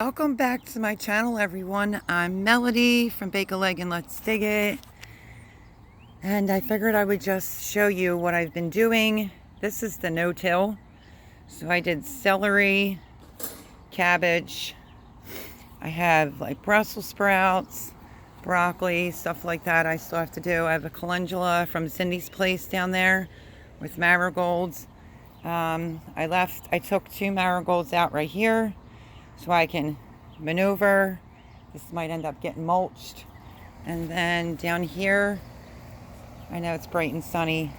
Welcome back to my channel, everyone. I'm Melody from Bake a Leg and Let's Dig It. And I figured I would just show you what I've been doing. This is the no-till. So I did celery, cabbage. I have like Brussels sprouts, broccoli, stuff like that I still have to do. I have a calendula from Cindy's place down there with marigolds. I took 2 marigolds out right here so I can maneuver. This might end up getting mulched. And then down here, I know it's bright and sunny,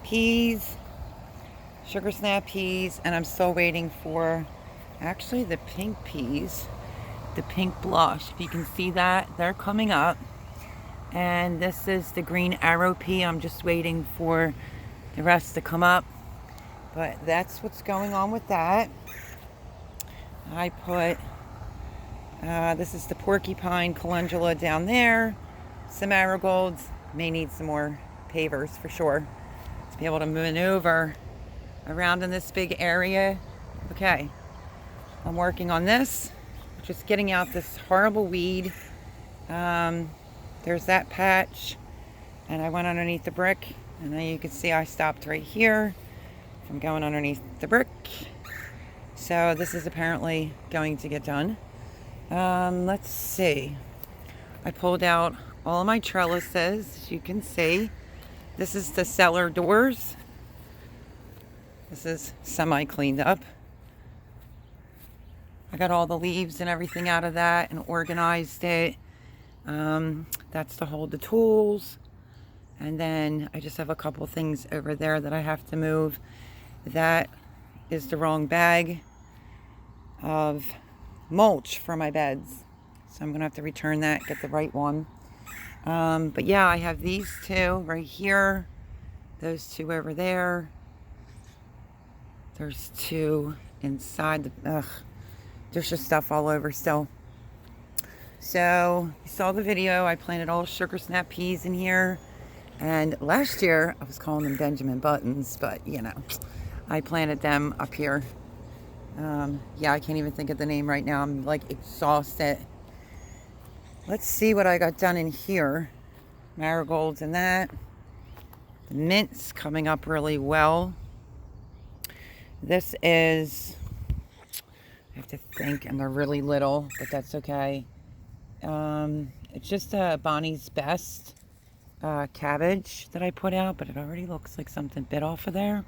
peas, sugar snap peas, and I'm still waiting for actually the pink peas, the pink blush. If you can see that, they're coming up. And this is the green arrow pea. I'm just waiting for the rest to come up. But that's what's going on with that. I put, this is the porcupine calendula down there, some marigolds. May need some more pavers for sure to be able to maneuver around in this big area. Okay, I'm working on this, just getting out this horrible weed. There's that patch, and I went underneath the brick, and then you can see I stopped right here from going underneath the brick. So this is apparently going to get done. Let's see. I pulled out all of my trellises, as you can see. This is the cellar doors. This is semi-cleaned up. I got all the leaves and everything out of that and organized it. That's to hold the tools. And then I just have a couple things over there that I have to move. That is the wrong bag of mulch for my beds, so I'm gonna have to return that, get the right one. But yeah, I have these 2 right here, those 2 over there. There's 2 inside the there's just stuff all over still. So you saw the video. I planted all sugar snap peas in here, and last year I was calling them Benjamin Buttons, but you know, I planted them up here. Yeah, I can't even think of the name right now. I'm like exhausted. Let's see what I got done in here. Marigolds and that. The mint's coming up really well. This is, I have to think, and they're really little, but that's okay. It's just a Bonnie's Best cabbage that I put out, but it already looks like something bit off of there.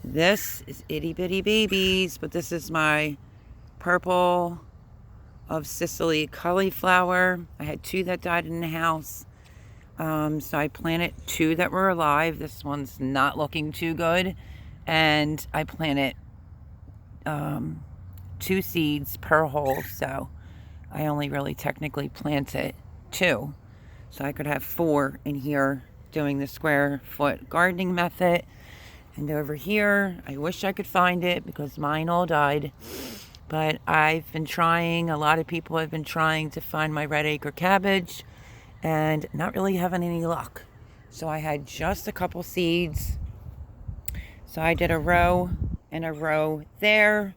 This is itty bitty babies, but this is my purple of Sicily cauliflower. I had 2 that died in the house. So I planted 2 that were alive. This one's not looking too good. And I planted 2 seeds per hole. So I only really technically planted 2. So I could have 4 in here doing the square foot gardening method. And over here, I wish I could find it because mine all died. But I've been trying, a lot of people have been trying to find my red acre cabbage and not really having any luck. So I had just a couple seeds. So I did a row and a row there.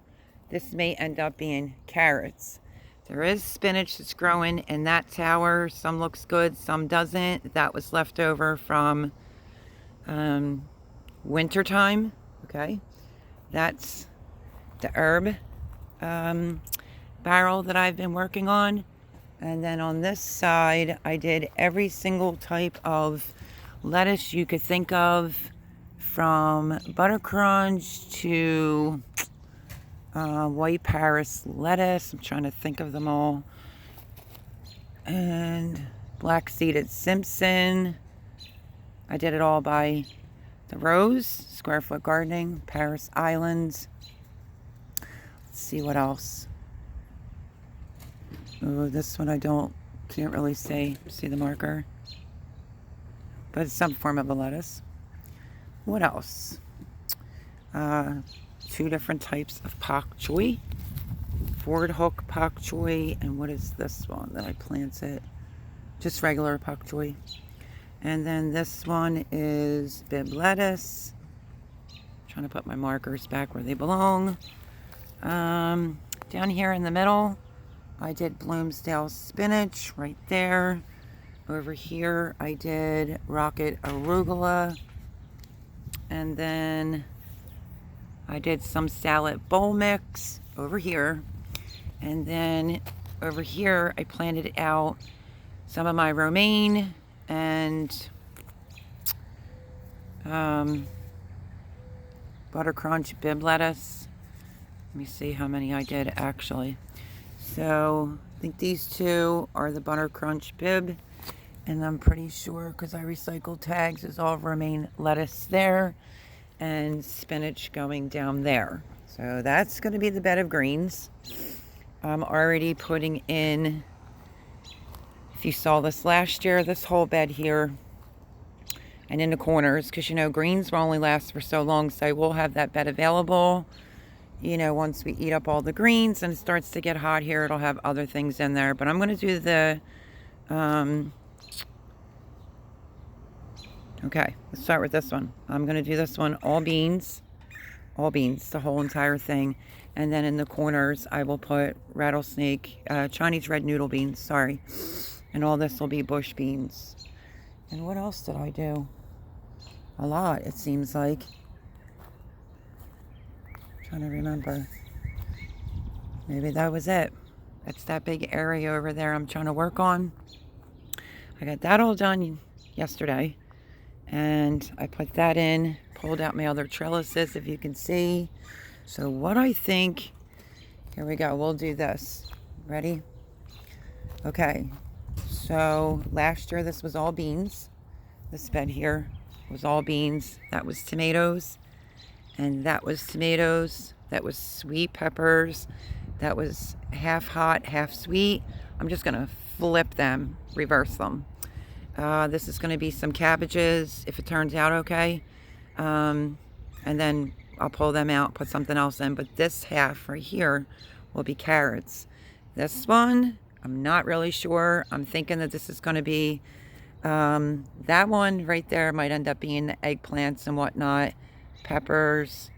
This may end up being carrots. There is spinach that's growing in that tower. Some looks good, some doesn't. That was left over from winter time. Okay, that's the herb barrel that I've been working on. And then on this side I did every single type of lettuce you could think of, from buttercrunch to white Paris lettuce. I'm trying to think of them all. And black seeded Simpson. I did it all by the rows, square foot gardening, Paris Islands. Let's see what else. Oh, this one can't really see the marker, but it's some form of a lettuce. What else? 2 different types of pak choi, Ford hook pak choi, and what is this one that I planted? Just regular pak choi. And then this one is bib lettuce. I'm trying to put my markers back where they belong. Down here in the middle, I did Bloomsdale spinach right there. Over here, I did rocket arugula. And then I did some salad bowl mix over here. And then over here, I planted out some of my romaine and butter crunch bib lettuce. Let me see how many I did actually. So I think these two are the butter crunch bib, and I'm pretty sure because I recycled tags is all romaine lettuce there and spinach going down there. So that's going to be the bed of greens. I'm already putting in, if you saw this last year, this whole bed here and in the corners, because you know greens will only last for so long, so I will have that bed available. You know, once we eat up all the greens and it starts to get hot here, it'll have other things in there. But I'm going to do the okay, let's start with this one. I'm going to do this one all beans, the whole entire thing. And then in the corners, I will put rattlesnake, Chinese red noodle beans, sorry. And all this will be bush beans. And what else did I do? A lot, it seems like. I'm trying to remember. Maybe that was it. That's that big area over there I'm trying to work on. I got that all done yesterday. And I put that in, pulled out my other trellises, if you can see. So what I think, here we go, we'll do this. Ready? Okay, so last year this was all beans. This bed here was all beans. That was tomatoes, and that was tomatoes. That was sweet peppers. That was half hot, half sweet. I'm just gonna flip them, reverse them. This is gonna be some cabbages, if it turns out okay. And then I'll pull them out, put something else in, but this half right here will be carrots. This one, I'm not really sure. I'm thinking that this is going to be, that one right there might end up being the eggplants and whatnot. Peppers,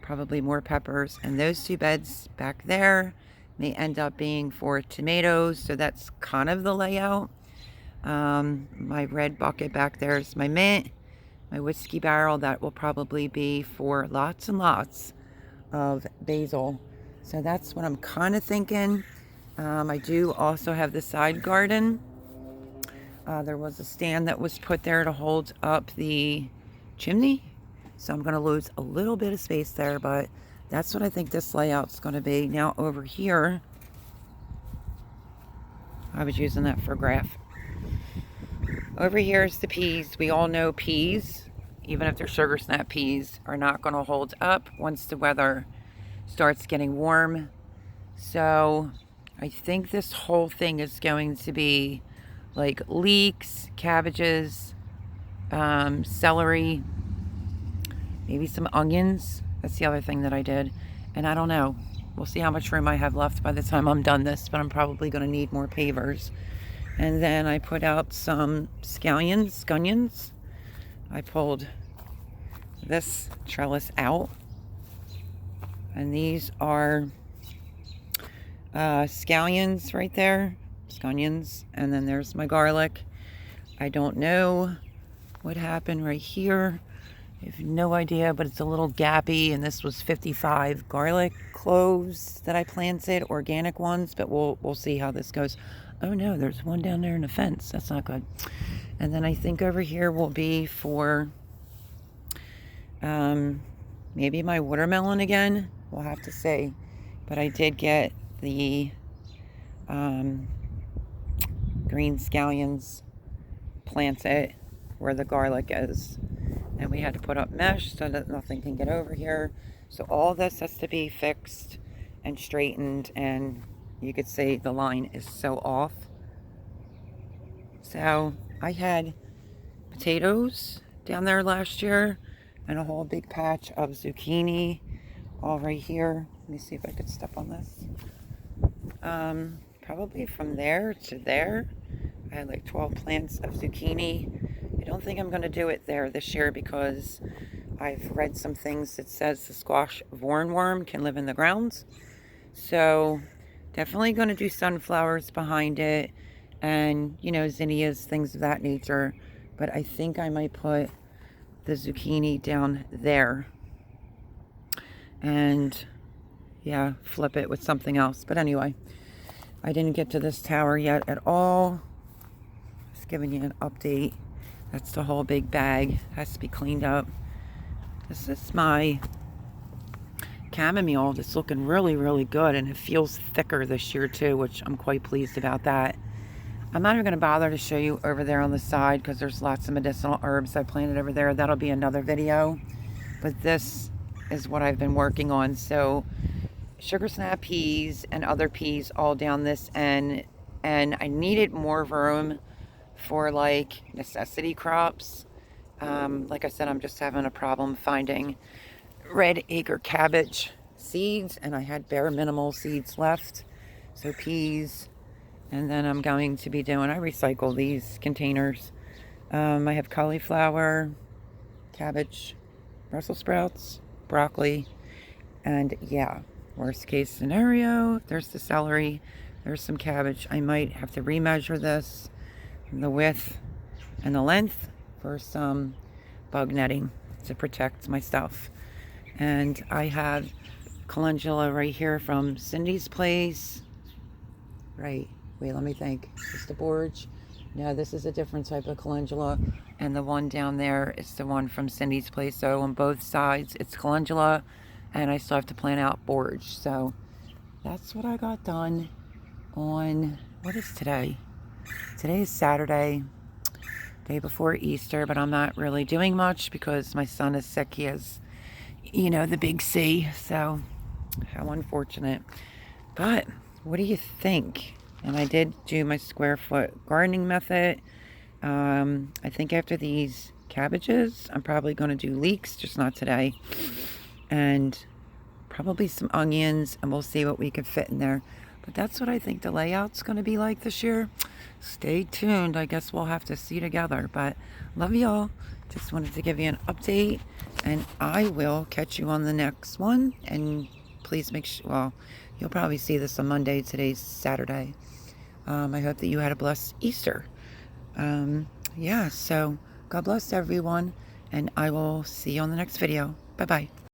probably more peppers. And those two beds back there may end up being for tomatoes. So that's kind of the layout. My red bucket back there is my mint. My whiskey barrel, that will probably be for lots and lots of basil. So that's what I'm kind of thinking. I do also have the side garden. There was a stand that was put there to hold up the chimney. So I'm going to lose a little bit of space there, but that's what I think this layout's going to be. Now over here, I was using that for graph. Over here is the peas. We all know peas, even if they're sugar snap peas, are not going to hold up once the weather starts getting warm. So I think this whole thing is going to be like leeks, cabbages, celery, maybe some onions. That's the other thing that I did. And I don't know. We'll see how much room I have left by the time I'm done this, but I'm probably going to need more pavers. And then I put out some scallions. I pulled this trellis out. And these are scallions right there. Scallions. And then there's my garlic. I don't know what happened right here. I have no idea, but it's a little gappy. And this was 55 garlic cloves that I planted, organic ones. But we'll see how this goes. Oh no, there's one down there in the fence. That's not good. And then I think over here will be for maybe my watermelon again. We'll have to see. But I did get the green scallions planted where the garlic is. And we had to put up mesh so that nothing can get over here. So all this has to be fixed and straightened, and you could see the line is so off. So I had potatoes down there last year and a whole big patch of zucchini all right here. Let me see if I could step on this. Probably from there to there. I had like 12 plants of zucchini. I don't think I'm going to do it there this year because I've read some things that says the squash vornworm can live in the grounds. So definitely going to do sunflowers behind it, and you know, zinnias, things of that nature. But I think I might put the zucchini down there and yeah, flip it with something else. But anyway, I didn't get to this tower yet at all. Just giving you an update. That's the whole big bag. Has to be cleaned up. This is my chamomile that's looking really, really good, and it feels thicker this year too, which I'm quite pleased about that. I'm not even going to bother to show you over there on the side because there's lots of medicinal herbs I planted over there. That'll be another video. But this is what I've been working on. So sugar snap peas and other peas all down this end, and I needed more room for like necessity crops. Like I said, I'm just having a problem finding red acre cabbage seeds, and I had bare minimal seeds left. So peas, and then I'm going to be doing, I recycle these containers. I have cauliflower, cabbage, Brussels sprouts, broccoli, and yeah, worst case scenario, there's the celery, there's some cabbage. I might have to remeasure this, the width and the length, for some bug netting to protect my stuff. And I have calendula right here from Cindy's place. Right, wait, let me think. Is the borage? No, this is a different type of calendula. And the one down there is the one from Cindy's place. So on both sides, it's calendula. And I still have to plant out borage. So that's what I got done on, what is today? Today is Saturday, day before Easter, but I'm not really doing much because my son is sick. He has, you know, the big C. So how unfortunate. But what do you think? And I did do my square foot gardening method. I think after these cabbages, I'm probably going to do leeks, just not today. And probably some onions, and we'll see what we can fit in there. But that's what I think the layout's going to be like this year. Stay tuned. I guess we'll have to see together. But love y'all. Just wanted to give you an update, and I will catch you on the next one. And please make sure, well, you'll probably see this on Monday. Today's Saturday. I hope that you had a blessed Easter. Yeah, so God bless everyone, and I will see you on the next video. Bye-bye.